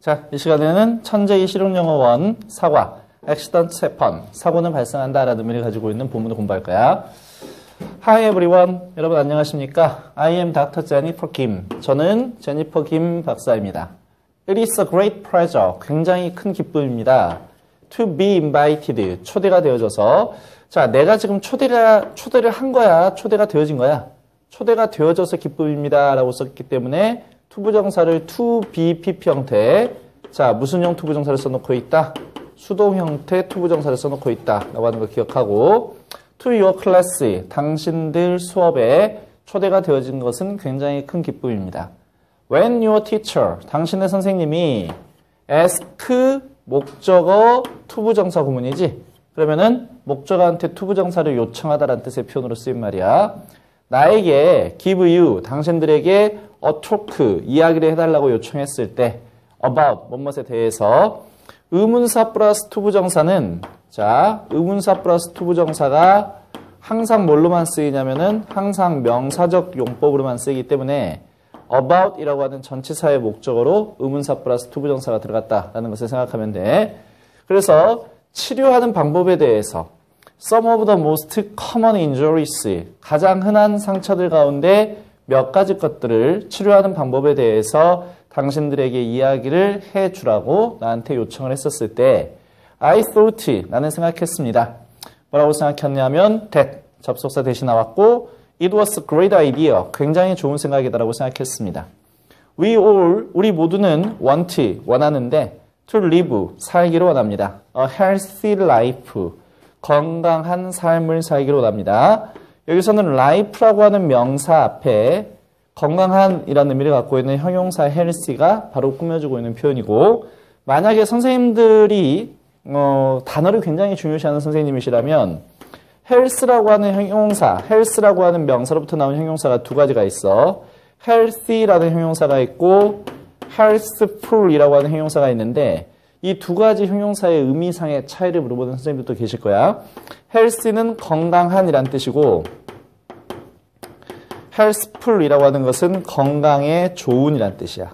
자, 이 시간에는 천재의 실용영어 1 사과, accident happen, 사고는 발생한다 라는 의미를 가지고 있는 본문을 공부할 거야. Hi everyone, 여러분 안녕하십니까? I am Dr. Jennifer Kim. 저는 제니퍼 김 박사입니다. It is a great pleasure, 굉장히 큰 기쁨입니다. To be invited, 초대가 되어져서. 자, 내가 지금 초대를 한 거야? 초대가 되어진 거야? 초대가 되어져서 기쁨입니다 라고 썼기 때문에 투부정사를 to be pp 형태. 자, 무슨 형 투부정사를 써놓고 있다? 수동 형태 투부정사를 써놓고 있다 라고 하는 걸 기억하고, to your class, 당신들 수업에 초대가 되어진 것은 굉장히 큰 기쁨입니다. When your teacher, 당신의 선생님이 ask, 목적어 투부정사 구문이지? 그러면은 목적어한테 투부정사를 요청하다라는 뜻의 표현으로 쓰인 말이야. 나에게 give you, 당신들에게 a talk, 이야기를 해달라고 요청했을 때 about, 뭐뭐에 대해서 의문사 플러스 투부정사는, 자, 의문사 플러스 투부정사가 항상 뭘로만 쓰이냐면은 항상 명사적 용법으로만 쓰이기 때문에 about 이라고 하는 전치사의 목적어로 의문사 플러스 투부정사가 들어갔다라는 것을 생각하면 돼. 그래서 치료하는 방법에 대해서 some of the most common injuries, 가장 흔한 상처들 가운데 몇 가지 것들을 치료하는 방법에 대해서 당신들에게 이야기를 해주라고 나한테 요청을 했었을 때 I thought, 나는 생각했습니다. 뭐라고 생각했냐면 that, 접속사 대신 나왔고 it was a great idea, 굉장히 좋은 생각이다라고 생각했습니다. We all, 우리 모두는 want, 원하는데 to live, 살기를 원합니다. A healthy life, 건강한 삶을 살기를 원합니다. 여기서는 life라고 하는 명사 앞에 건강한이라는 의미를 갖고 있는 형용사 healthy가 바로 꾸며주고 있는 표현이고, 만약에 선생님들이 단어를 굉장히 중요시하는 선생님이시라면 health라고 하는 형용사, health라고 하는 명사로부터 나온 형용사가 두 가지가 있어. healthy라는 형용사가 있고 healthful이라고 하는 형용사가 있는데, 이 두 가지 형용사의 의미상의 차이를 물어보는 선생님들도 계실 거야. healthy는 건강한이란 뜻이고 healthful이라고 하는 것은 건강에 좋은이란 뜻이야.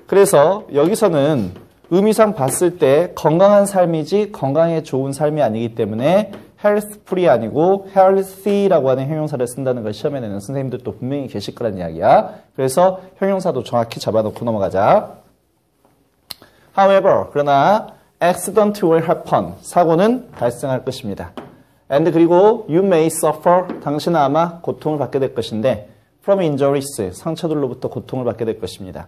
그래서 여기서는 의미상 봤을 때 건강한 삶이지 건강에 좋은 삶이 아니기 때문에 healthful이 아니고 healthy라고 하는 형용사를 쓴다는 걸 시험에 내는 선생님들도 분명히 계실 거란 이야기야. 그래서 형용사도 정확히 잡아놓고 넘어가자. However, 그러나 accident will happen, 사고는 발생할 것입니다. And 그리고 you may suffer, 당신은 아마 고통을 받게 될 것인데 from injuries, 상처들로부터 고통을 받게 될 것입니다.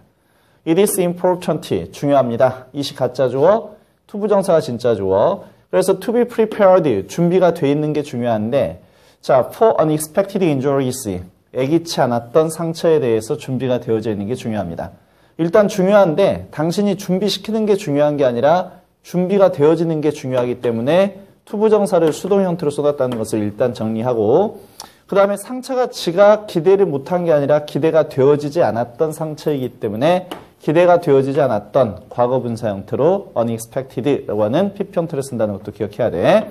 It is important, 중요합니다. 이시 가짜 주어, 투부정사가 진짜 주어. 그래서 to be prepared, 준비가 돼 있는 게 중요한데, 자, for unexpected injuries, 예기치 않았던 상처에 대해서 준비가 되어져 있는 게 중요합니다. 일단 중요한데 당신이 준비시키는 게 중요한 게 아니라 준비가 되어지는 게 중요하기 때문에 투부정사를 수동 형태로 쏟았다는 것을 일단 정리하고, 그 다음에 상처가 지가 기대를 못한 게 아니라 기대가 되어지지 않았던 상처이기 때문에 기대가 되어지지 않았던 과거분사 형태로 unexpected라고 하는 PP 형태를 쓴다는 것도 기억해야 돼.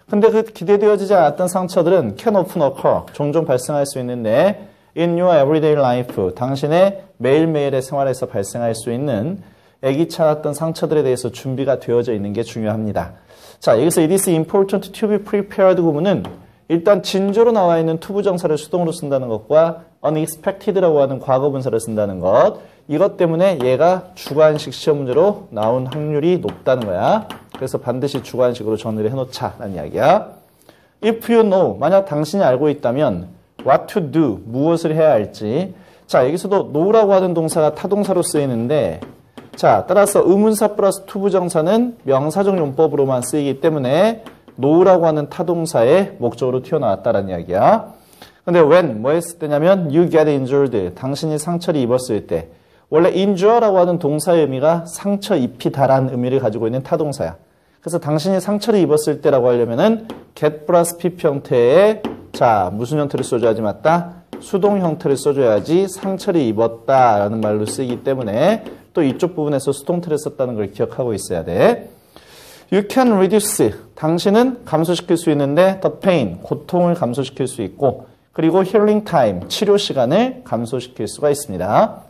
근데 그 기대되어지지 않았던 상처들은 can often occur, 종종 발생할 수 있는데 in your everyday life, 당신의 매일매일의 생활에서 발생할 수 있는 예기치 않았던 상처들에 대해서 준비가 되어져 있는 게 중요합니다. 자, 여기서 it is important to be prepared 구문은 일단 진조로 나와 있는 투부정사를 수동으로 쓴다는 것과 unexpected라고 하는 과거분사를 쓴다는 것, 이것 때문에 얘가 주관식 시험 문제로 나온 확률이 높다는 거야. 그래서 반드시 주관식으로 정리를 해놓자라는 이야기야. If you know, 만약 당신이 알고 있다면 what to do, 무엇을 해야 할지. 자, 여기서도 know라고 하는 동사가 타동사로 쓰이는데, 자, 따라서 의문사 플러스 투부정사는 명사적 용법으로만 쓰이기 때문에 know라고 하는 타동사의 목적으로 튀어나왔다라는 이야기야. 근데 when, 뭐 했을 때냐면 you get injured, 당신이 상처를 입었을 때. 원래 injure라고 하는 동사의 의미가 상처 입히다라는 의미를 가지고 있는 타동사야. 그래서 당신이 상처를 입었을 때라고 하려면은 get 플러스 pp 형태의, 자, 무슨 형태를 써줘야지 맞다? 수동 형태를 써줘야지 상처를 입었다라는 말로 쓰이기 때문에 또 이쪽 부분에서 수동태를 썼다는 걸 기억하고 있어야 돼. You can reduce, 당신은 감소시킬 수 있는데 the pain, 고통을 감소시킬 수 있고, 그리고 healing time, 치료 시간을 감소시킬 수가 있습니다.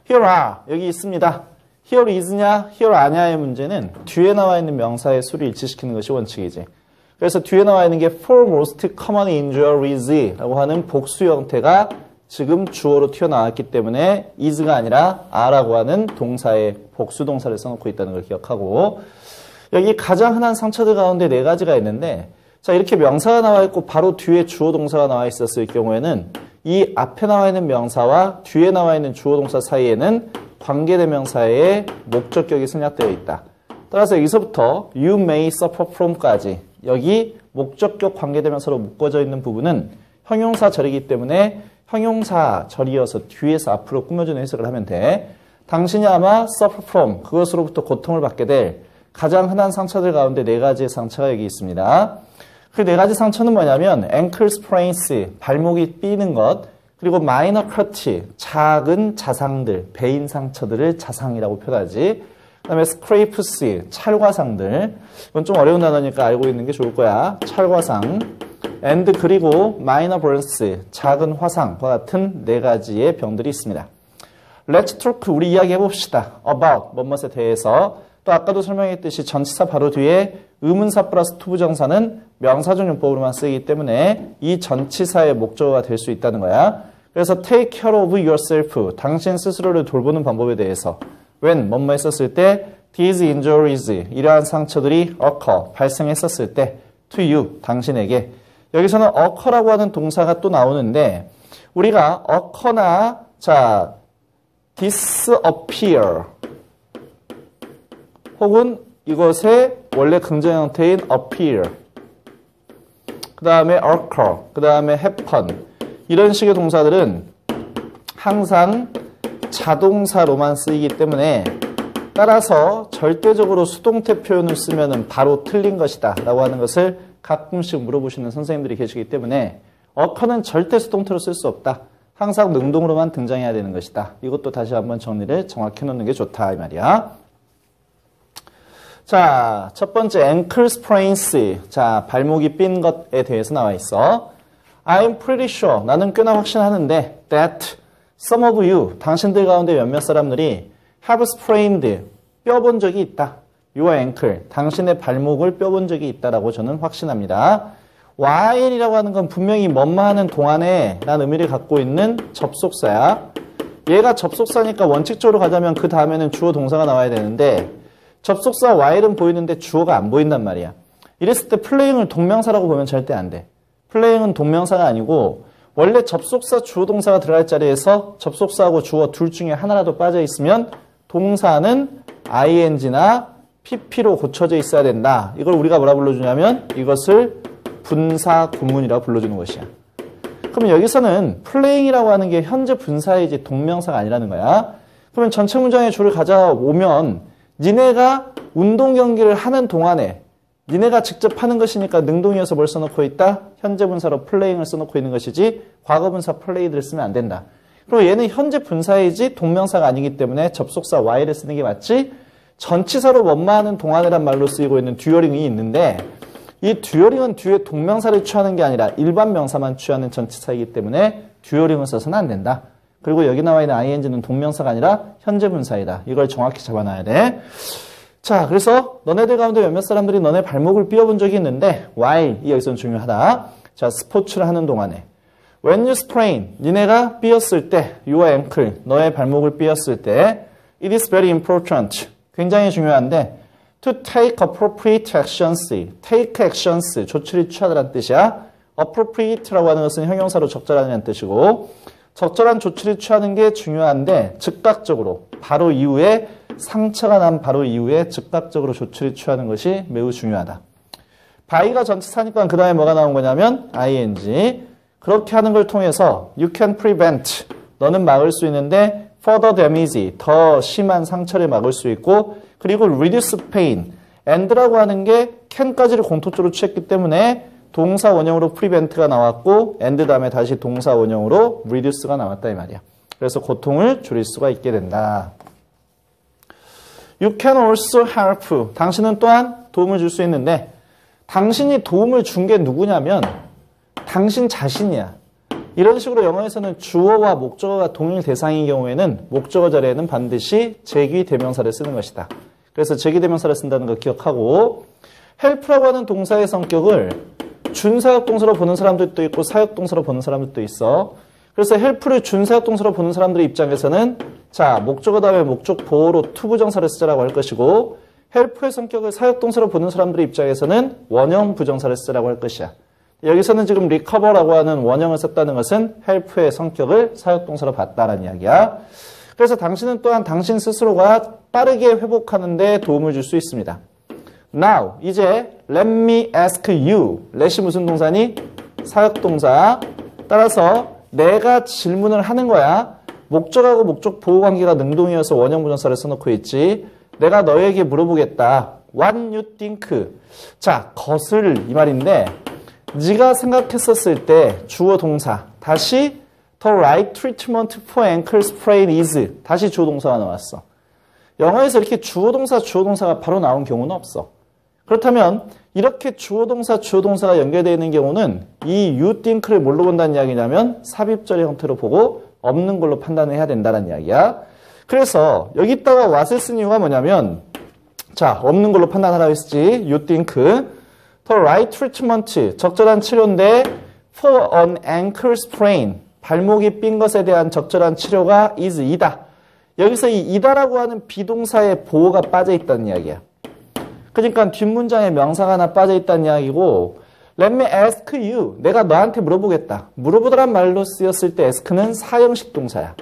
Here are 여기 있습니다. Here is냐, here are냐의 문제는 뒤에 나와 있는 명사의 수를 일치시키는 것이 원칙이지. 그래서 뒤에 나와 있는 게 for most common injuries 라고 하는 복수 형태가 지금 주어로 튀어나왔기 때문에 is가 아니라 are라고 하는 동사의 복수 동사를 써놓고 있다는 걸 기억하고, 여기 가장 흔한 상처들 가운데 4가지가 있는데, 자, 이렇게 명사가 나와 있고 바로 뒤에 주어 동사가 나와 있었을 경우에는 이 앞에 나와 있는 명사와 뒤에 나와 있는 주어 동사 사이에는 관계대명사의 목적격이 생략되어 있다. 따라서 여기서부터 you may suffer from까지 여기 목적격 관계대명사로 묶어져 있는 부분은 형용사절이기 때문에 형용사절이어서 뒤에서 앞으로 꾸며주는 해석을 하면 돼. 당신이 아마 suffer from 그것으로부터 고통을 받게 될 가장 흔한 상처들 가운데 4가지의 상처가 여기 있습니다. 그 4가지 상처는 뭐냐면 ankle sprains, 발목이 삐는 것, 그리고 minor cut, 작은 자상들, 배인 상처들을 자상이라고 표현하지. 그 다음에 scrapes, 찰과상들. 이건 좀 어려운 단어니까 알고 있는 게 좋을 거야. 찰과상. and 그리고 minor burns, 작은 화상과 같은 4가지의 병들이 있습니다. Let's talk, 우리 이야기 해봅시다. about, 뭐뭇에 대해서. 또 아까도 설명했듯이 전치사 바로 뒤에 의문사 플러스 투부정사는 명사적용법으로만 쓰이기 때문에 이 전치사의 목적어가 될 수 있다는 거야. 그래서 take care of yourself, 당신 스스로를 돌보는 방법에 대해서 when, 뭐뭐 했었을 때 these injuries, 이러한 상처들이 occur, 발생했었을 때 to you, 당신에게. 여기서는 occur라고 하는 동사가 또 나오는데 우리가 occur나 자 disappear 혹은 이것의 원래 긍정 형태인 appear, 그 다음에 occur, 그 다음에 happen, 이런 식의 동사들은 항상 자동사로만 쓰이기 때문에 따라서 절대적으로 수동태 표현을 쓰면 바로 틀린 것이다 라고 하는 것을 가끔씩 물어보시는 선생님들이 계시기 때문에 occur는 절대 수동태로 쓸 수 없다. 항상 능동으로만 등장해야 되는 것이다. 이것도 다시 한번 정리를 정확히 해놓는 게 좋다 이 말이야. 자, 첫 번째 ankle sprains. 자, 발목이 삔 것에 대해서 나와 있어. I'm pretty sure. 나는 꽤나 확신하는데 that some of you, 당신들 가운데 몇몇 사람들이 have sprained, 뼈본 적이 있다. Your ankle, 당신의 발목을 뼈본 적이 있다라고 저는 확신합니다. while이라고 하는 건 분명히 뭐뭐 하는 동안에 라는 의미를 갖고 있는 접속사야. 얘가 접속사니까 원칙적으로 가자면 그 다음에는 주어 동사가 나와야 되는데 접속사 while은 보이는데 주어가 안 보인단 말이야. 이랬을 때 playing을 동명사라고 보면 절대 안 돼. playing은 동명사가 아니고 원래 접속사 주어 동사가 들어갈 자리에서 접속사하고 주어 둘 중에 하나라도 빠져 있으면 동사는 ing나 pp로 고쳐져 있어야 된다. 이걸 우리가 뭐라 불러주냐면 이것을 분사 구문이라고 불러주는 것이야. 그러면 여기서는 playing이라고 하는 게 현재 분사이지 동명사가 아니라는 거야. 그러면 전체 문장의 주를 가져오면 니네가 운동 경기를 하는 동안에 니네가 직접 하는 것이니까 능동이어서 뭘 써놓고 있다? 현재 분사로 플레잉을 써놓고 있는 것이지 과거 분사 플레이드를 쓰면 안 된다. 그리고 얘는 현재 분사이지 동명사가 아니기 때문에 접속사 while을 쓰는 게 맞지? 전치사로 뭐뭐하는 동안이란 말로 쓰이고 있는 듀어링이 있는데 이 듀어링은 뒤에 동명사를 취하는 게 아니라 일반 명사만 취하는 전치사이기 때문에 듀어링을 써서는 안 된다. 그리고 여기 나와 있는 ing는 동명사가 아니라 현재 분사이다. 이걸 정확히 잡아놔야 돼. 자, 그래서 너네들 가운데 몇몇 사람들이 너네 발목을 삐어본 적이 있는데 while이 여기서는 중요하다. 자, 스포츠를 하는 동안에 when you sprain, 니네가 삐었을 때 your ankle, 너의 발목을 삐었을 때 it is very important, 굉장히 중요한데 to take appropriate actions, take actions, 조치를 취하다라는 뜻이야. appropriate라고 하는 것은 형용사로 적절하다는 뜻이고 적절한 조치를 취하는 게 중요한데 즉각적으로 바로 이후에 상처가 난 바로 이후에 즉각적으로 조치를 취하는 것이 매우 중요하다. by가 전치사니까 그 다음에 뭐가 나온 거냐면 ing. 그렇게 하는 걸 통해서 you can prevent, 너는 막을 수 있는데 further damage, 더 심한 상처를 막을 수 있고 그리고 reduce pain, and라고 하는 게 can까지를 공통적으로 취했기 때문에 동사 원형으로 prevent가 나왔고 and 다음에 다시 동사 원형으로 reduce가 나왔다 이 말이야. 그래서 고통을 줄일 수가 있게 된다. You can also help. 당신은 또한 도움을 줄 수 있는데 당신이 도움을 준 게 누구냐면 당신 자신이야. 이런 식으로 영어에서는 주어와 목적어가 동일 대상인 경우에는 목적어 자리에는 반드시 제기대명사를 쓰는 것이다. 그래서 제기대명사를 쓴다는 거 기억하고 help라고 하는 동사의 성격을 준사역동사로 보는 사람들도 있고 사역동사로 보는 사람들도 있어. 그래서 help를 준사역동사로 보는 사람들의 입장에서는 자 목적어 다음에 목적 보호로 투부정사를 쓰자라고 할 것이고 help의 성격을 사역동사로 보는 사람들의 입장에서는 원형 부정사를 쓰라고 할 것이야. 여기서는 지금 recover라고 하는 원형을 썼다는 것은 help의 성격을 사역동사로 봤다라는 이야기야. 그래서 당신은 또한 당신 스스로가 빠르게 회복하는 데 도움을 줄 수 있습니다. Now, 이제 let me ask you. let이 무슨 동사니? 사역동사. 따라서 내가 질문을 하는 거야. 목적하고 목적 보호 관계가 능동이어서 원형 부정사를 써놓고 있지. 내가 너에게 물어보겠다. What you think? 자, 것을 이 말인데 네가 생각했었을 때 주어 동사 다시 The right treatment for ankle sprain is 다시 주어 동사가 나왔어. 영어에서 이렇게 주어 동사가 바로 나온 경우는 없어. 그렇다면 이렇게 주어 동사가 연결되어 있는 경우는 이 you think를 뭘로 본다는 이야기냐면 삽입절의 형태로 보고 없는 걸로 판단을 해야 된다는 이야기야. 그래서 여기다가 what을 쓴 이유가 뭐냐면 자 없는 걸로 판단하라고 했지. you think The right treatment 적절한 치료인데 for an ankle sprain 발목이 삔 것에 대한 적절한 치료가 is 이다. 여기서 이 이다라고 하는 비동사의 보호가 빠져 있다는 이야기야. 그러니까 뒷문장에 명사가 하나 빠져 있다는 이야기고 Let me ask you. 내가 너한테 물어보겠다. 물어보다란 말로 쓰였을 때 ask는 사형식 동사야.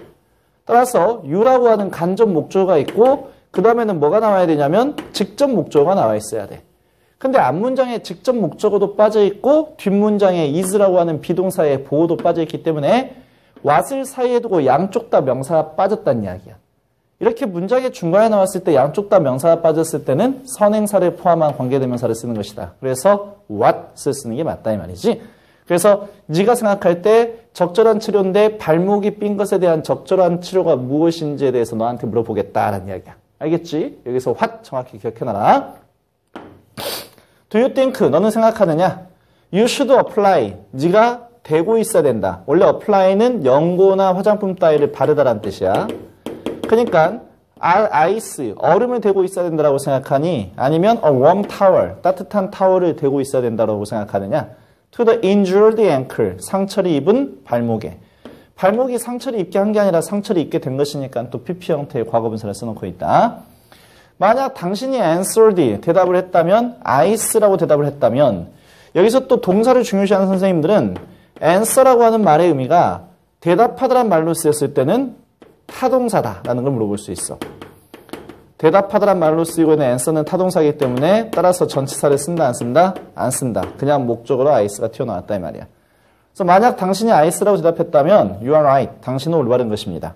따라서 you라고 하는 간접 목적어가 있고 그 다음에는 뭐가 나와야 되냐면 직접 목적어가 나와 있어야 돼. 근데 앞문장에 직접 목적어도 빠져 있고 뒷문장에 is라고 하는 비동사의 보호도 빠져 있기 때문에 what을 사이에 두고 양쪽 다 명사가 빠졌다는 이야기야. 이렇게 문장의 중간에 나왔을 때 양쪽 다 명사가 빠졌을 때는 선행사를 포함한 관계대명사를 쓰는 것이다. 그래서 what을 쓰는 게 맞다 이 말이지. 그래서 네가 생각할 때 적절한 치료인데 발목이 삔 것에 대한 적절한 치료가 무엇인지에 대해서 너한테 물어보겠다라는 이야기야. 알겠지? 여기서 what 정확히 기억해놔라. Do you think? 너는 생각하느냐? You should apply. 네가 대고 있어야 된다. 원래 apply는 연고나 화장품 따위를 바르다라는 뜻이야. 그러니까 아이스, 얼음을 대고 있어야 된다고 생각하니 아니면 a warm towel, 따뜻한 타월을 대고 있어야 된다고 생각하느냐? To the injured ankle, 상처를 입은 발목에. 발목이 상처를 입게 한 게 아니라 상처를 입게 된 것이니까 또 PP 형태의 과거분사를 써놓고 있다. 만약 당신이 answered, 대답을 했다면 ice라고 대답을 했다면 여기서 또 동사를 중요시하는 선생님들은 answer라고 하는 말의 의미가 대답하다란 말로 쓰였을 때는 타동사다라는 걸 물어볼 수 있어. 대답하다란 말로 쓰이고 있는 answer는 타동사이기 때문에 따라서 전치사를 쓴다 안 쓴다? 안 쓴다. 그냥 목적으로 ice가 튀어나왔다 이 말이야. 그래서 만약 당신이 ice라고 대답했다면 you are right. 당신은 올바른 것입니다.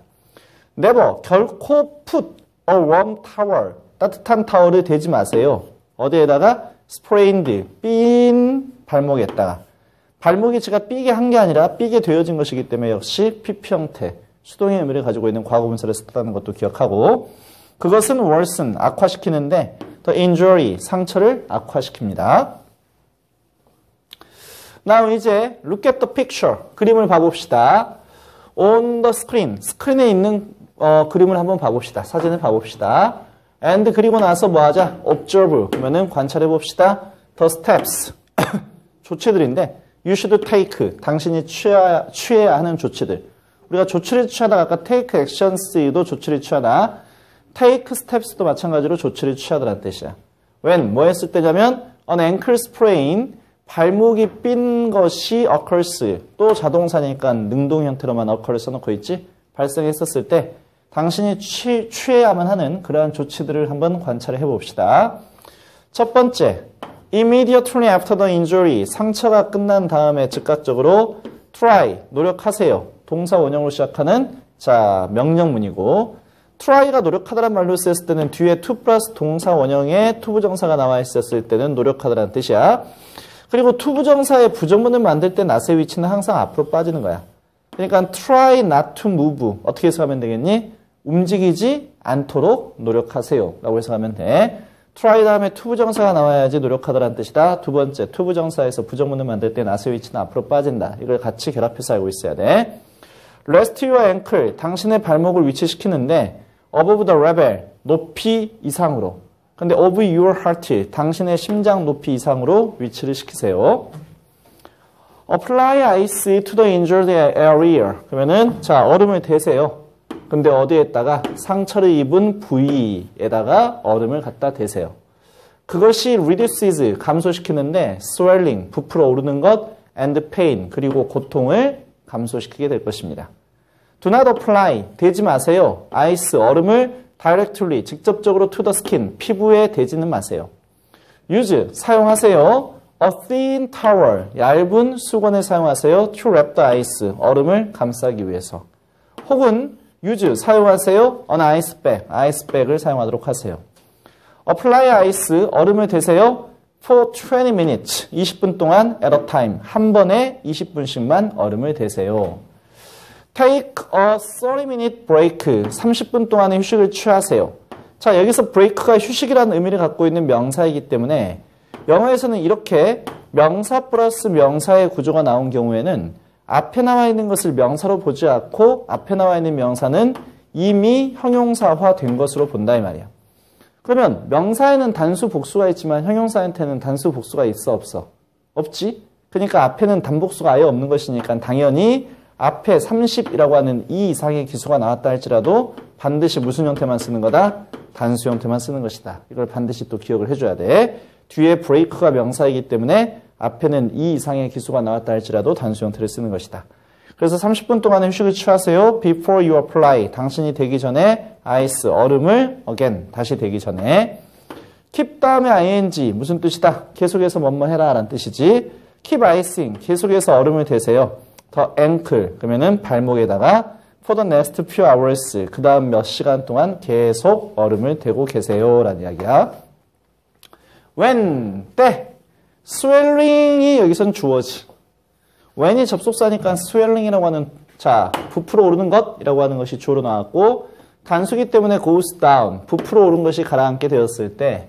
never, 결코 put a warm towel, 따뜻한 타월을 대지 마세요. 어디에다가? sprained, 삔 발목에다가. 발목이 제가 삐게 한 게 아니라 삐게 되어진 것이기 때문에 역시 PP 형태, 수동의 의미를 가지고 있는 과거분사를 썼다는 것도 기억하고 그것은 worsen, 악화시키는데 the injury, 상처를 악화시킵니다. Now 이제 look at the picture, 그림을 봐봅시다. On the screen, 스크린에 있는 그림을 한번 봐봅시다. 사진을 봐봅시다. And 그리고 나서 뭐 하자? Observe, 그러면은 관찰해봅시다. The steps, 조치들인데 You should take, 당신이 취해야 하는 조치들. 우리가 조치를 취하다 아까 take actions도 조치를 취하다. take steps도 마찬가지로 조치를 취하다라는 뜻이야. when, 뭐 했을 때냐면 an ankle sprain, 발목이 삔 것이 occurs, 또 자동사니까 능동 형태로만 occur를 써놓고 있지. 발생했었을 때 당신이 취해야만 하는 그러한 조치들을 한번 관찰해 봅시다. 첫 번째, immediately after the injury, 상처가 끝난 다음에 즉각적으로 try, 노력하세요. 동사 원형으로 시작하는 자 명령문이고 try가 노력하다란 말로 쓰였을 때는 뒤에 to 플러스 동사 원형에 투부정사가 나와 있었을 때는 노력하다라는 뜻이야. 그리고 투부정사의 부정문을 만들 때 not의 위치는 항상 앞으로 빠지는 거야. 그러니까 try not to move 어떻게 해석하면 되겠니? 움직이지 않도록 노력하세요 라고 해석하면 돼. try 다음에 to 부정사가 나와야지 노력하다라는 뜻이다. 두 번째, to 부정사에서 부정문을 만들 때 나의 위치는 앞으로 빠진다. 이걸 같이 결합해서 알고 있어야 돼. rest your ankle, 당신의 발목을 위치시키는데 above the level, 높이 이상으로. 근데 of your heart, 당신의 심장 높이 이상으로 위치를 시키세요. apply ice to the injured area. 그러면은 자, 얼음을 대세요. 근데 어디에다가 상처를 입은 부위에다가 얼음을 갖다 대세요. 그것이 reduces, 감소시키는데 swelling, 부풀어 오르는 것 and pain, 그리고 고통을 감소시키게 될 것입니다. Do not apply, 대지 마세요. ice, 얼음을 directly, 직접적으로 to the skin, 피부에 대지는 마세요. use, 사용하세요. A thin towel, 얇은 수건을 사용하세요. To wrap the ice, 얼음을 감싸기 위해서. 혹은 use, 사용하세요. An ice bag, 아이스백을 사용하도록 하세요. Apply ice, 얼음을 대세요. For 20 minutes, 20분 동안 at a time, 한 번에 20분씩만 얼음을 대세요. Take a 30-minute break, 30분 동안의 휴식을 취하세요. 자, 여기서 break가 휴식이라는 의미를 갖고 있는 명사이기 때문에 영어에서는 이렇게 명사 플러스 명사의 구조가 나온 경우에는 앞에 나와 있는 것을 명사로 보지 않고 앞에 나와 있는 명사는 이미 형용사화 된 것으로 본다 이 말이야. 그러면 명사에는 단수 복수가 있지만 형용사한테는 단수 복수가 있어 없어? 없지? 그러니까 앞에는 단복수가 아예 없는 것이니까 당연히 앞에 30이라고 하는 이 이상의 기수가 나왔다 할지라도 반드시 무슨 형태만 쓰는 거다? 단수 형태만 쓰는 것이다. 이걸 반드시 또 기억을 해줘야 돼. 뒤에 break가 명사이기 때문에 앞에는 이 이상의 기수가 나왔다 할지라도 단수 형태를 쓰는 것이다. 그래서 30분 동안의 휴식을 취하세요. Before you apply, 당신이 되기 전에 ice, 얼음을 again, 다시 되기 전에. keep 다음에 ing, 무슨 뜻이다? 계속해서 뭐뭐 해라 라는 뜻이지. keep icing, 계속해서 얼음을 대세요. the ankle, 그러면은 발목에다가 for the next few hours, 그 다음 몇 시간 동안 계속 얼음을 대고 계세요 라는 이야기야. when, 때, swelling이 여기선 주어지. when이 접속사니까 swelling이라고 하는, 자, 부풀어 오르는 것이라고 하는 것이 주어로 나왔고, 단수기 때문에 goes down, 부풀어 오른 것이 가라앉게 되었을 때,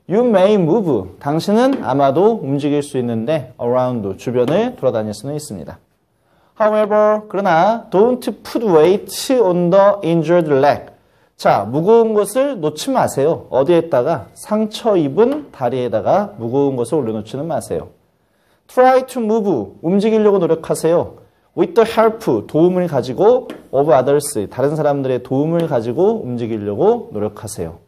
you may move, 당신은 아마도 움직일 수 있는데, around, 주변을 돌아다닐 수는 있습니다. However, 그러나, don't put weight on the injured leg. 자, 무거운 것을 놓지 마세요. 어디에다가? 상처 입은 다리에다가 무거운 것을 올려놓지는 마세요. Try to move, 움직이려고 노력하세요. With the help, 도움을 가지고, of others, 다른 사람들의 도움을 가지고 움직이려고 노력하세요.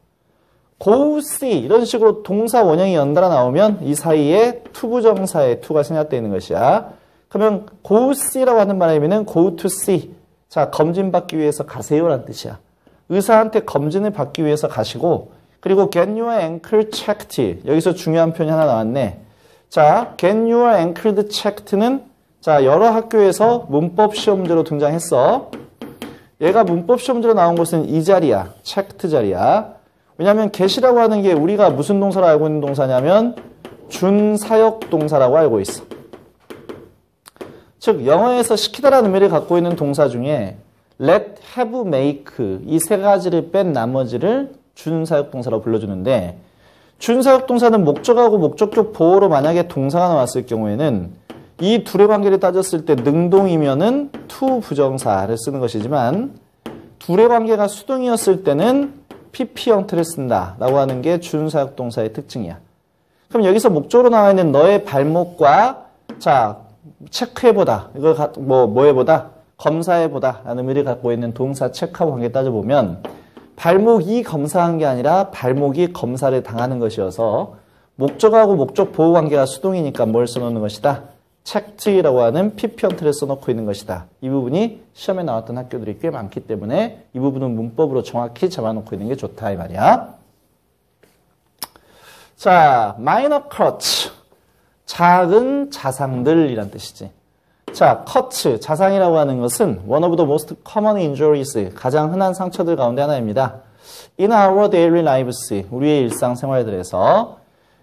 Go see, 이런 식으로 동사 원형이 연달아 나오면 이 사이에 to 부정사의 to가 생략되어 있는 것이야. 그러면 go see라고 하는 말의 의미는 go to see. 자, 검진받기 위해서 가세요라는 뜻이야. 의사한테 검진을 받기 위해서 가시고, 그리고 get your ankle checked. 여기서 중요한 표현이 하나 나왔네. 자, get your ankle checked는 자, 여러 학교에서 문법 시험지로 등장했어. 얘가 문법 시험지로 나온 것은 이 자리야. checked 자리야. 왜냐하면 get이라고 하는 게 우리가 무슨 동사로 알고 있는 동사냐면 준사역 동사라고 알고 있어. 즉, 영어에서 시키다라는 의미를 갖고 있는 동사 중에 let, have, make 이 세 가지를 뺀 나머지를 준사역동사라고 불러주는데 준사역동사는 목적하고 목적격 보호로 만약에 동사가 나왔을 경우에는 이 둘의 관계를 따졌을 때 능동이면은 to 부정사를 쓰는 것이지만 둘의 관계가 수동이었을 때는 pp 형태를 쓴다라고 하는 게 준사역동사의 특징이야. 그럼 여기서 목적으로 나와 있는 너의 발목과 자 체크해보다 이걸 뭐해보다 검사해보다 라는 의미를 갖고 있는 동사 체크하고 관계 따져보면 발목이 검사한 게 아니라 발목이 검사를 당하는 것이어서 목적하고 목적 보호 관계가 수동이니까 뭘 써놓는 것이다? 체크라고 하는 PP 형태를 써놓고 있는 것이다. 이 부분이 시험에 나왔던 학교들이 꽤 많기 때문에 이 부분은 문법으로 정확히 잡아놓고 있는 게 좋다 이 말이야. 자, minor cuts, 작은 자상들이란 뜻이지. 자, cuts, 자상이라고 하는 것은 one of the most common injuries, 가장 흔한 상처들 가운데 하나입니다. In our daily lives, 우리의 일상생활들에서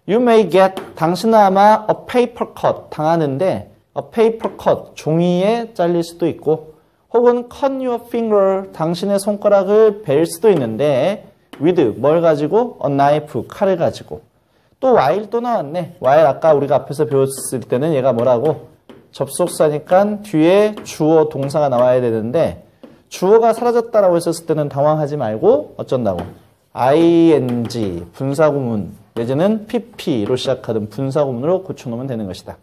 you may get, 당신은 아마 a paper cut, 당하는데 a paper cut, 종이에 잘릴 수도 있고 혹은 cut your finger, 당신의 손가락을 벨 수도 있는데 with 뭘 가지고? a knife, 칼을 가지고. 또 while 또 나왔네. while 아까 우리가 앞에서 배웠을 때는 얘가 뭐라고? 접속사니까 뒤에 주어 동사가 나와야 되는데 주어가 사라졌다라고 했었을 때는 당황하지 말고 어쩐다고? ing, 분사구문, 내지는 pp로 시작하던 분사구문으로 고쳐놓으면 되는 것이다.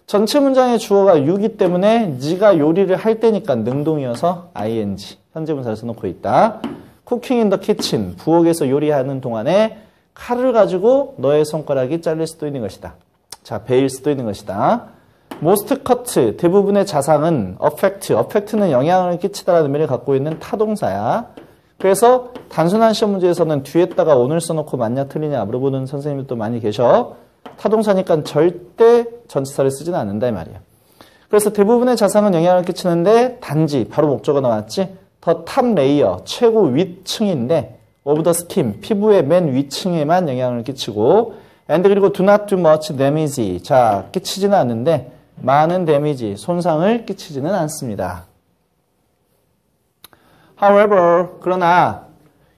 전체 문장의 주어가 you이기 때문에 네가 요리를 할 때니까 능동이어서 ing, 현재 분사를 써놓고 있다. cooking in the kitchen, 부엌에서 요리하는 동안에 칼을 가지고 너의 손가락이 잘릴 수도 있는 것이다. 자, 베일 수도 있는 것이다. most cut, 대부분의 자상은 affect는 영향을 끼치다라는 의미를 갖고 있는 타동사야. 그래서 단순한 시험 문제에서는 뒤에다가 오늘 써놓고 맞냐 틀리냐 물어보는 선생님들도 많이 계셔. 타동사니까 절대 전치사를 쓰지는 않는다 이 말이야. 그래서 대부분의 자상은 영향을 끼치는데 단지 바로 목적어 나왔지. 더 탑 레이어, 최고 위층인데 of the skin, 피부의 맨 위층에만 영향을 끼치고 and 그리고 do not do much damage, 자 끼치지는 않는데 많은 데미지, 손상을 끼치지는 않습니다. However, 그러나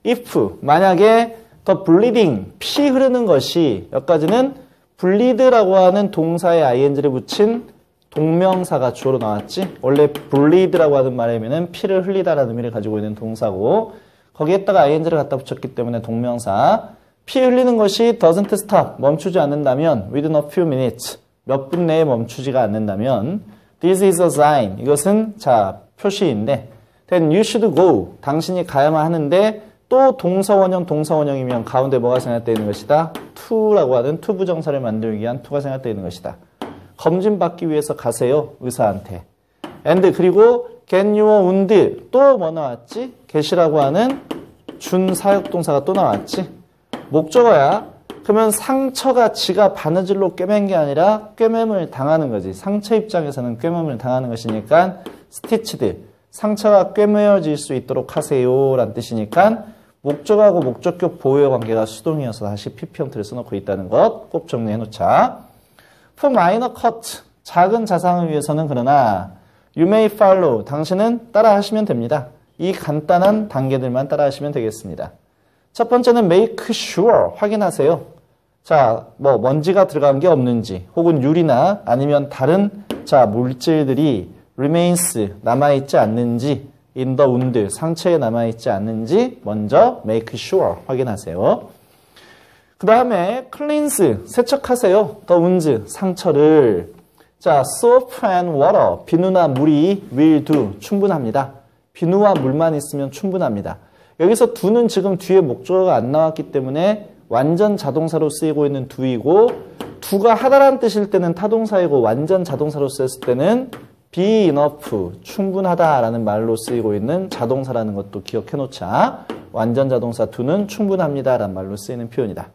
if, 만약에 the bleeding, 피 흐르는 것이 여기까지는 bleed라고 하는 동사에 ing를 붙인 동명사가 주어로 나왔지. 원래 bleed라고 하는 말이면 피를 흘리다라는 의미를 가지고 있는 동사고 거기에다가 ing를 갖다 붙였기 때문에 동명사. 피 흘리는 것이 doesn't stop, 멈추지 않는다면 within a few minutes, 몇 분 내에 멈추지가 않는다면 this is a sign, 이것은 자 표시인데 then you should go, 당신이 가야만 하는데 또 동사원형이면 가운데 뭐가 생략되어 있는 것이다? to라고 하는 to 부정사를 만들기 위한 to가 생략되어 있는 것이다. 검진받기 위해서 가세요, 의사한테. and 그리고 get your wound, 또 뭐 나왔지? get이라고 하는 준사역동사가 또 나왔지. 목적어야. 그러면 상처가 지가 바느질로 꿰맨 게 아니라 꿰맴을 당하는 거지. 상처 입장에서는 꿰맴을 당하는 것이니까 stitched, 상처가 꿰매어질 수 있도록 하세요 라는 뜻이니까 목적하고 목적격 보호의 관계가 수동이어서 다시 PP 형태를 써놓고 있다는 것 꼭 정리해 놓자. For minor cut, 작은 자상을 위해서는 그러나 you may follow, 당신은 따라 하시면 됩니다. 이 간단한 단계들만 따라 하시면 되겠습니다. 첫 번째는 make sure, 확인하세요. 자, 뭐 먼지가 들어간 게 없는지 혹은 유리나 아니면 다른 자 물질들이 remains, 남아있지 않는지 in the wound, 상처에 남아있지 않는지 먼저 make sure, 확인하세요. 그 다음에 cleanse, 세척하세요. the wounds, 상처를. 자, soap and water, 비누나 물이 will do, 충분합니다. 비누와 물만 있으면 충분합니다. 여기서 do는 지금 뒤에 목적어가 안 나왔기 때문에 완전 자동사로 쓰이고 있는 do이고 do가 하다라는 뜻일 때는 타동사이고 완전 자동사로 쓰였을 때는 be enough, 충분하다라는 말로 쓰이고 있는 자동사라는 것도 기억해 놓자. 완전 자동사 do는 충분합니다라는 말로 쓰이는 표현이다.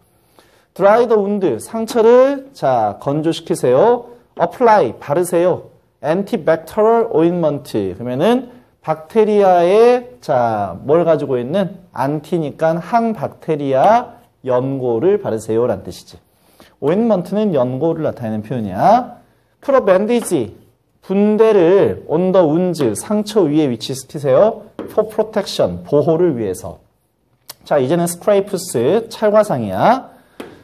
dry the wound, 상처를 자 건조시키세요. apply, 바르세요. antibacterial ointment, 그러면은 박테리아의 자 뭘 가지고 있는 안티니까 항박테리아 연고를 바르세요 라는 뜻이지. ointment는 연고를 나타내는 표현이야. put a bandage, 분대를 on the wounds, 상처 위에 위치시키세요. for protection, 보호를 위해서. 자, 이제는 scrapes, 찰과상이야.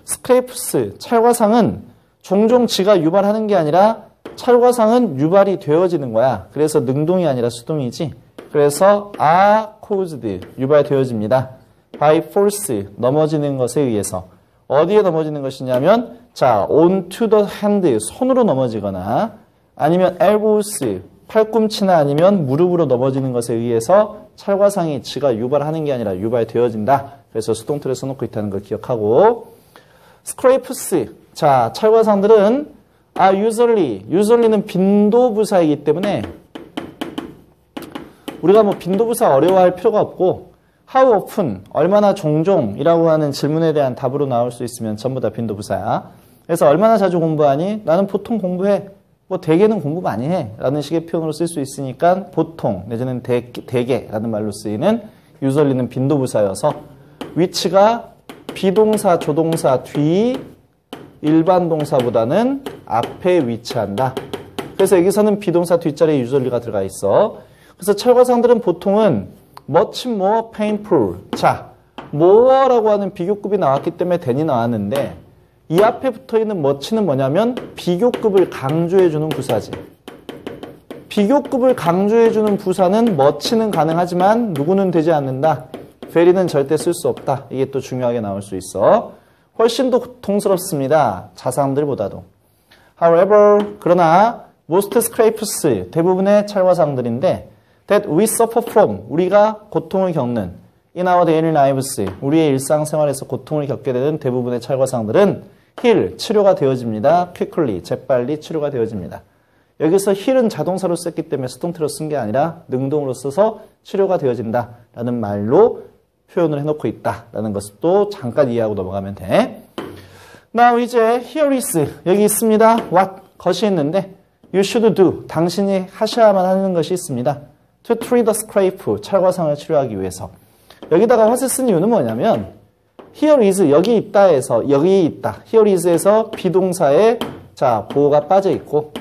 scrapes, 찰과상은 종종 지가 유발하는 게 아니라 찰과상은 유발이 되어지는 거야. 그래서 능동이 아니라 수동이지. 그래서 are caused, 유발되어집니다. by force, 넘어지는 것에 의해서. 어디에 넘어지는 것이냐면 자, onto the hand, 손으로 넘어지거나 아니면 elbows, 팔꿈치나 아니면 무릎으로 넘어지는 것에 의해서 찰과상이 지가 유발하는 게 아니라 유발되어진다. 그래서 수동태를 써놓고 있다는 걸 기억하고 scrapes, 자, 찰과상들은 usually는 빈도부사이기 때문에 우리가 뭐 빈도부사 어려워할 필요가 없고 how often, 얼마나 종종이라고 하는 질문에 대한 답으로 나올 수 있으면 전부 다 빈도부사야. 그래서 얼마나 자주 공부하니? 나는 보통 공부해. 뭐 대개는 공부 많이 해 라는 식의 표현으로 쓸 수 있으니까 보통 내지는 대개라는 말로 쓰이는 usually는 빈도부사여서 위치가 비동사, 조동사 뒤 일반 동사보다는 앞에 위치한다. 그래서 여기서는 비동사 뒷자리에 usually가 들어가 있어. 그래서 찰과상들은 보통은 much more painful. 자, more라고 하는 비교급이 나왔기 때문에 than이 나왔는데 이 앞에 붙어있는 much는 뭐냐면 비교급을 강조해주는 부사지. 비교급을 강조해주는 부사는 much는 가능하지만 누구는 되지 않는다. very는 절대 쓸 수 없다. 이게 또 중요하게 나올 수 있어. 훨씬 더 고통스럽습니다. 자상들보다도. However, 그러나 most scrapes, 대부분의 찰과상들인데 that we suffer from, 우리가 고통을 겪는 in our daily lives, 우리의 일상생활에서 고통을 겪게 되는 대부분의 찰과상들은 heal, 치료가 되어집니다. quickly, 재빨리 치료가 되어집니다. 여기서 heal은 자동사로 썼기 때문에 수동태로 쓴 게 아니라 능동으로 써서 치료가 되어진다 라는 말로 표현을 해놓고 있다라는 것도 잠깐 이해하고 넘어가면 돼. Now 이제 here is, 여기 있습니다. what, 것이 있는데 you should do, 당신이 하셔야만 하는 것이 있습니다. to treat the scrape, 찰과상을 치료하기 위해서. 여기다가 what을 쓴 이유는 뭐냐면 here is, 여기 있다에서 여기 있다. here is에서 비동사에 자 보호가 빠져 있고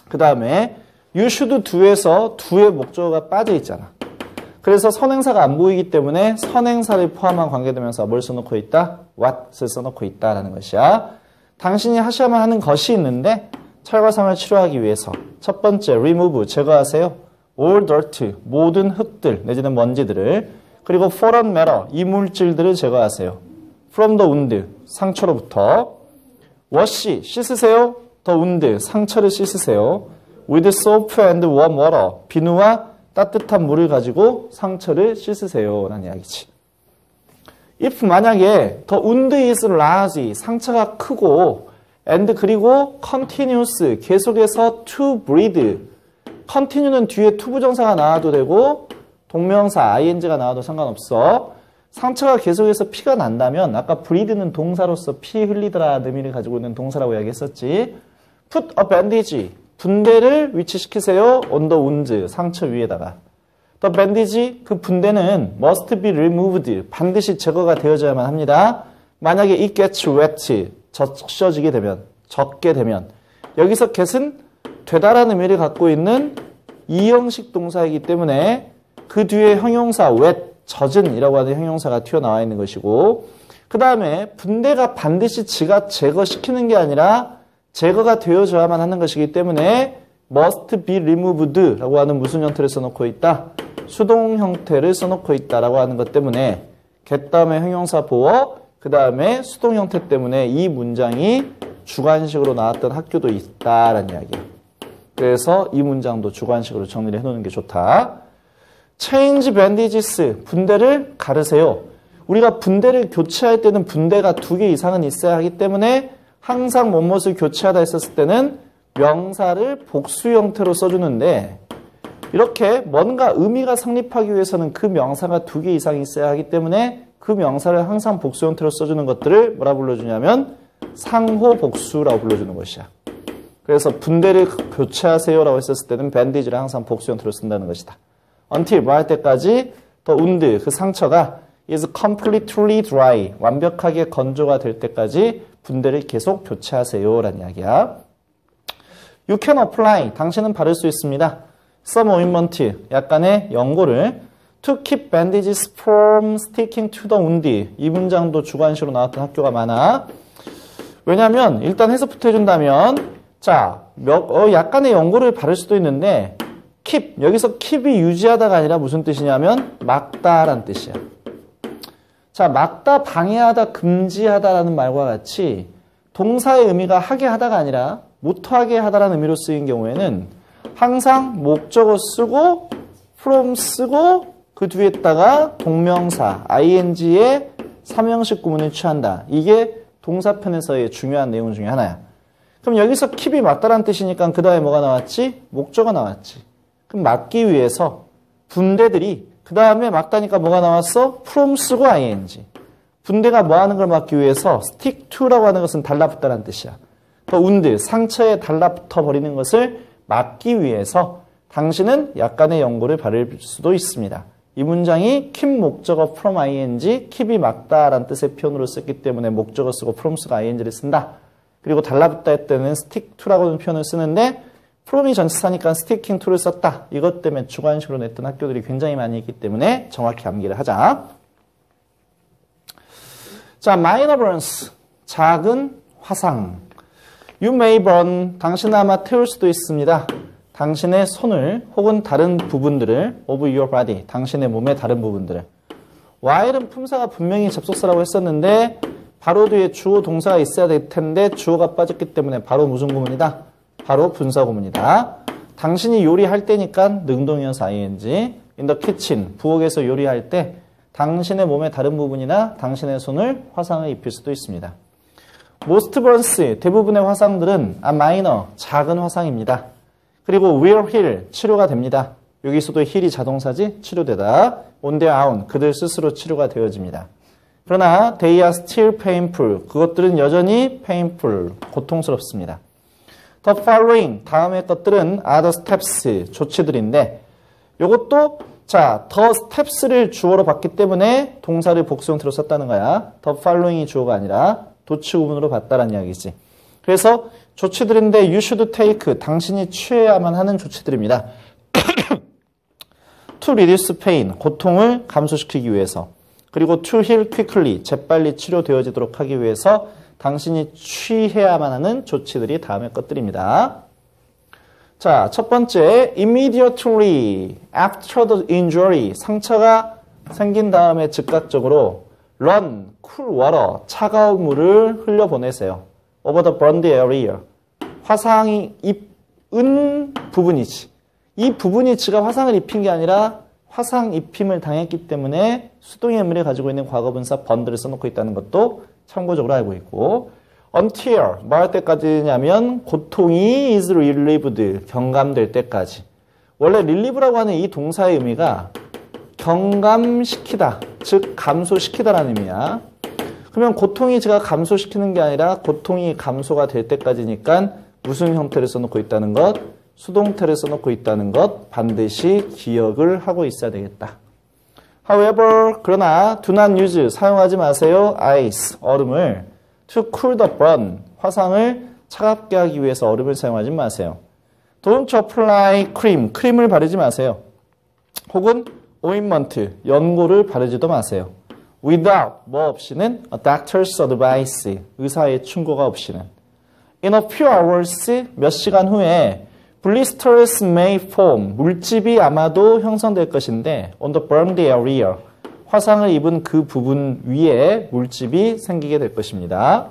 그 다음에 you should do에서 do의 목적어가 빠져 있잖아. 그래서 선행사가 안 보이기 때문에 선행사를 포함한 관계대명사 뭘 써놓고 있다? what을 써놓고 있다라는 것이야. 당신이 하셔야만 하는 것이 있는데 찰과상을 치료하기 위해서 첫 번째 remove, 제거하세요. all dirt, 모든 흙들 내지는 먼지들을. 그리고 foreign matter, 이물질들을 제거하세요. from the wound, 상처로부터. wash, 씻으세요. the wound, 상처를 씻으세요. with soap and warm water, 비누와 따뜻한 물을 가지고 상처를 씻으세요 라는 이야기지. if 만약에 the wound is large, 상처가 크고 and 그리고 continuous, 계속해서 to bleed, continue는 뒤에 to 부정사가 나와도 되고 동명사 ing가 나와도 상관없어. 상처가 계속해서 피가 난다면 아까 bleed는 동사로서 피 흘리더라 의미를 가지고 있는 동사라고 이야기했었지. put a bandage, 분대를 위치시키세요. on the wound, 상처 위에다가. the bandage, 그 분대는 must be removed, 반드시 제거가 되어져야만 합니다. 만약에 it gets wet, 젖게 되면 여기서 get은 되다라는 의미를 갖고 있는 이형식 동사이기 때문에 그 뒤에 형용사 wet, 젖은 이라고 하는 형용사가 튀어나와 있는 것이고 그 다음에 분대가 반드시 지가 제거시키는 게 아니라 제거가 되어져야만 하는 것이기 때문에 must be removed 라고 하는 무슨 형태를 써놓고 있다? 수동 형태를 써놓고 있다라고 하는 것 때문에 get 다음에 형용사 보어 그 다음에 수동 형태 때문에 이 문장이 주관식으로 나왔던 학교도 있다라는 이야기야. 그래서 이 문장도 주관식으로 정리를 해놓는 게 좋다. change bandages, 분대를 가르세요. 우리가 분대를 교체할 때는 분대가 2개 이상은 있어야 하기 때문에 항상 무엇을 교체하다 했었을 때는 명사를 복수 형태로 써주는데 이렇게 뭔가 의미가 성립하기 위해서는 그 명사가 2개 이상 있어야 하기 때문에 그 명사를 항상 복수 형태로 써주는 것들을 뭐라 불러주냐면 상호 복수라고 불러주는 것이야. 그래서 분대를 교체하세요라고 했었을 때는 bandage를 항상 복수 형태로 쓴다는 것이다. until 뭐 할 때까지 the wound, 그 상처가 is completely dry, 완벽하게 건조가 될 때까지 분대를 계속 교체하세요 라는 이야기야. You can apply, 당신은 바를 수 있습니다. some ointment, 약간의 연고를 to keep bandages from sticking to the wound. 이 문장도 주관식으로 나왔던 학교가 많아. 왜냐하면 일단 해석부터 해준다면 자, 약간의 연고를 바를 수도 있는데 keep, 여기서 keep이 유지하다가 아니라 무슨 뜻이냐면 막다라는 뜻이야. 자, 막다, 방해하다, 금지하다라는 말과 같이 동사의 의미가 하게 하다가 아니라 못하게 하다라는 의미로 쓰인 경우에는 항상 목적어 쓰고 from 쓰고 그 뒤에다가 동명사 ing의 삼형식 구문을 취한다. 이게 동사편에서의 중요한 내용 중에 하나야. 그럼 여기서 keep이 막다라는 뜻이니까 그 다음에 뭐가 나왔지? 목적어 나왔지. 그럼 막기 위해서 분대들이 그 다음에 막다니까 뭐가 나왔어? from 쓰고 ing. 분대가 뭐 하는 걸 막기 위해서 stick to라고 하는 것은 달라붙다라는 뜻이야. 더 wound, 상처에 달라붙어 버리는 것을 막기 위해서 당신은 약간의 연고를 바를 수도 있습니다. 이 문장이 keep 목적어 from ing, keep이 막다라는 뜻의 표현으로 썼기 때문에 목적어 쓰고 from 쓰고 ing를 쓴다. 그리고 달라붙다 할 때는 stick to라고 하는 표현을 쓰는데 from이 전치사니까 sticking to를 썼다. 이것 때문에 주관식으로 냈던 학교들이 굉장히 많이 있기 때문에 정확히 암기를 하자. 자, minor burns. 작은 화상. You may burn. 당신은 아마 태울 수도 있습니다. 당신의 손을 혹은 다른 부분들을 of your body. 당신의 몸의 다른 부분들을. while은 품사가 분명히 접속사라고 했었는데 바로 뒤에 주어 동사가 있어야 될 텐데 주어가 빠졌기 때문에 바로 무슨 구문이다? 바로 분사 구문이다. 당신이 요리할 때니까 능동이어서 ing. in the kitchen. 부엌에서 요리할 때 당신의 몸의 다른 부분이나 당신의 손을 화상을 입힐 수도 있습니다. most burns. 대부분의 화상들은 a minor. 작은 화상입니다. 그리고 will heal. 치료가 됩니다. 여기서도 heal이 자동사지 치료되다. on their own. 그들 스스로 치료가 되어집니다. 그러나 they are still painful. 그것들은 여전히 painful. 고통스럽습니다. The following. 다음의 것들은 are the steps. 조치들인데 이것도 자, the steps를 주어로 봤기 때문에 동사를 복수 형태로 썼다는 거야. the following이 주어가 아니라 도치 구문으로 봤다라는 이야기지. 그래서 조치들인데 you should take. 당신이 취해야만 하는 조치들입니다. to reduce pain. 고통을 감소시키기 위해서. 그리고 to heal quickly. 재빨리 치료되어지도록 하기 위해서 당신이 취해야만 하는 조치들이 다음의 것들입니다. 자, 첫 번째, immediately after the injury. 상처가 생긴 다음에 즉각적으로 run, cool water. 차가운 물을 흘려보내세요. over the burned area. 화상이 입은 부분이지. 이 부분이 지가 화상을 입힌 게 아니라 화상 입힘을 당했기 때문에 수동의 의미를 가지고 있는 과거분사 burned를 써놓고 있다는 것도 참고적으로 알고 있고 until 뭐할 때까지냐면 고통이 is relieved 경감될 때까지. 원래 relieve라고 하는 이 동사의 의미가 경감시키다, 즉 감소시키다라는 의미야. 그러면 고통이 제가 감소시키는 게 아니라 고통이 감소가 될 때까지니까 무슨 형태를 써놓고 있다는 것? 수동태를 써놓고 있다는 것 반드시 기억을 하고 있어야 되겠다. However, 그러나 do not use, 사용하지 마세요. ice, 얼음을 to cool the burn, 화상을 차갑게 하기 위해서 얼음을 사용하지 마세요. Don't apply cream, 크림을 바르지 마세요. 혹은 ointment, 연고를 바르지도 마세요. Without, 뭐 없이는 a doctor's advice, 의사의 충고가 없이는. In a few hours, 몇 시간 후에 blisters may form, 물집이 아마도 형성될 것인데 on the burned area, 화상을 입은 그 부분 위에 물집이 생기게 될 것입니다.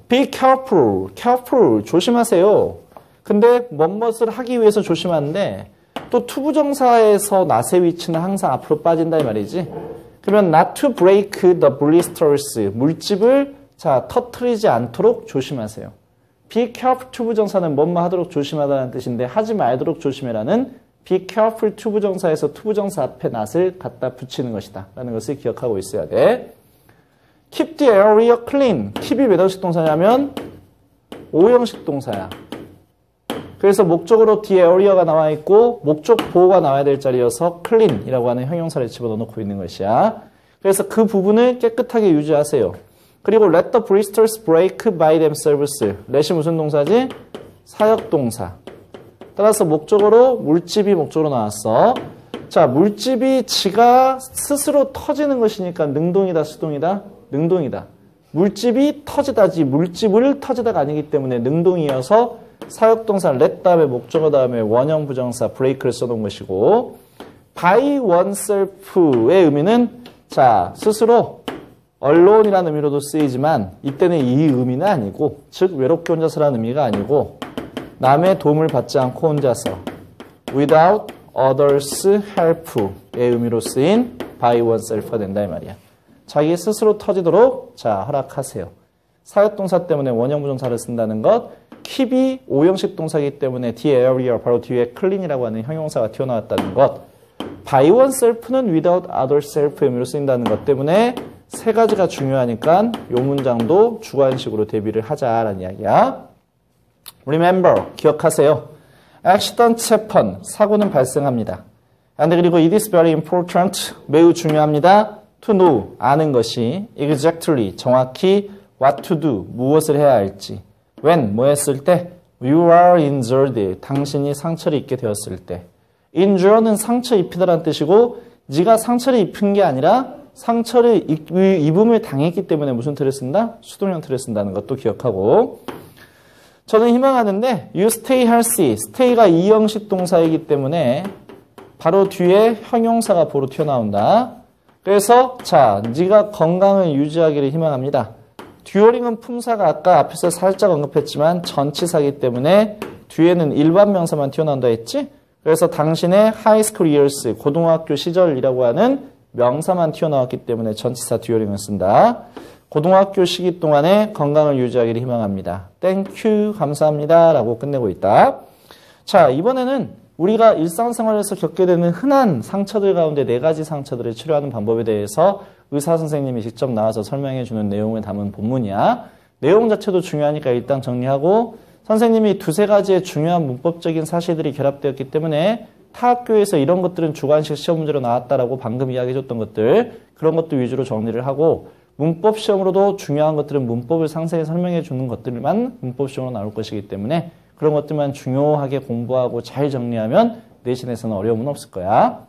Be careful, careful, 조심하세요. 근데 뭐뭇을 하기 위해서 조심하는데 또 투부정사에서 not의 위치는 항상 앞으로 빠진다 이 말이지. 그러면 not to break the blisters, 물집을 자 터트리지 않도록 조심하세요. Be careful 투부정사는 뭐뭐 하도록 조심하다는 뜻인데 하지 말도록 조심해라는 be careful 투부정사에서 투부정사 앞에 not을 갖다 붙이는 것이다 라는 것을 기억하고 있어야 돼. Keep the area clean. keep이 몇 형식 동사냐면 5형식 동사야. 그래서 목적으로 the area가 나와 있고 목적 보호가 나와야 될 자리여서 clean이라고 하는 형용사를 집어넣고 있는 것이야. 그래서 그 부분을 깨끗하게 유지하세요. 그리고 let the blisters break by themselves. let이 무슨 동사지? 사역동사. 따라서 목적으로 물집이 목적으로 나왔어. 자, 물집이 지가 스스로 터지는 것이니까 능동이다, 수동이다? 능동이다. 물집이 터지다지 물집을 터지다가 아니기 때문에 능동이어서 사역동사 let 다음에 목적어 다음에 원형 부정사 break를 써놓은 것이고 by oneself의 의미는 자, 스스로 alone 이라는 의미로도 쓰이지만 이때는 이 의미는 아니고 즉 외롭게 혼자서라는 의미가 아니고 남의 도움을 받지 않고 혼자서 without others help의 의미로 쓰인 by oneself가 된다 이 말이야. 자기 스스로 터지도록 자 허락하세요. 사역동사 때문에 원형부정사를 쓴다는 것, keep이 5형식 동사이기 때문에 the area 바로 뒤에 clean이라고 하는 형용사가 튀어나왔다는 것, by oneself는 without other self의 의미로 쓰인다는 것 때문에 세 가지가 중요하니까 이 문장도 주관식으로 대비를 하자라는 이야기야. Remember, 기억하세요. Accident happen, 사고는 발생합니다. And 그리고 it is very important, 매우 중요합니다. To know, 아는 것이 exactly, 정확히 what to do, 무엇을 해야 할지. When, 뭐 했을 때? You are injured, 당신이 상처를 입게 되었을 때. Injured는 상처 입히다라는 뜻이고 네가 상처를 입힌 게 아니라 상처를 입음을 당했기 때문에 무슨 틀을 쓴다? 수동형 틀을 쓴다는 것도 기억하고 저는 희망하는데 you stay healthy. stay가 이형식 동사이기 때문에 바로 뒤에 형용사가 보로 튀어나온다. 그래서 자, 네가 건강을 유지하기를 희망합니다. 듀어링은 품사가 아까 앞에서 살짝 언급했지만 전치사이기 때문에 뒤에는 일반 명사만 튀어나온다 했지? 그래서 당신의 high school years, 고등학교 시절이라고 하는 명사만 튀어나왔기 때문에 전치사 듀어링을 쓴다. 고등학교 시기 동안에 건강을 유지하기를 희망합니다. Thank you, 감사합니다 라고 끝내고 있다. 자, 이번에는 우리가 일상생활에서 겪게 되는 흔한 상처들 가운데 4가지 상처들을 치료하는 방법에 대해서 의사 선생님이 직접 나와서 설명해 주는 내용을 담은 본문이야. 내용 자체도 중요하니까 일단 정리하고 선생님이 2-3가지의 중요한 문법적인 사실들이 결합되었기 때문에 타 학교에서 이런 것들은 주관식 시험 문제로 나왔다라고 방금 이야기해 줬던 것들 그런 것들 위주로 정리를 하고 문법 시험으로도 중요한 것들은 문법을 상세히 설명해 주는 것들만 문법 시험으로 나올 것이기 때문에 그런 것들만 중요하게 공부하고 잘 정리하면 내신에서는 어려움은 없을 거야.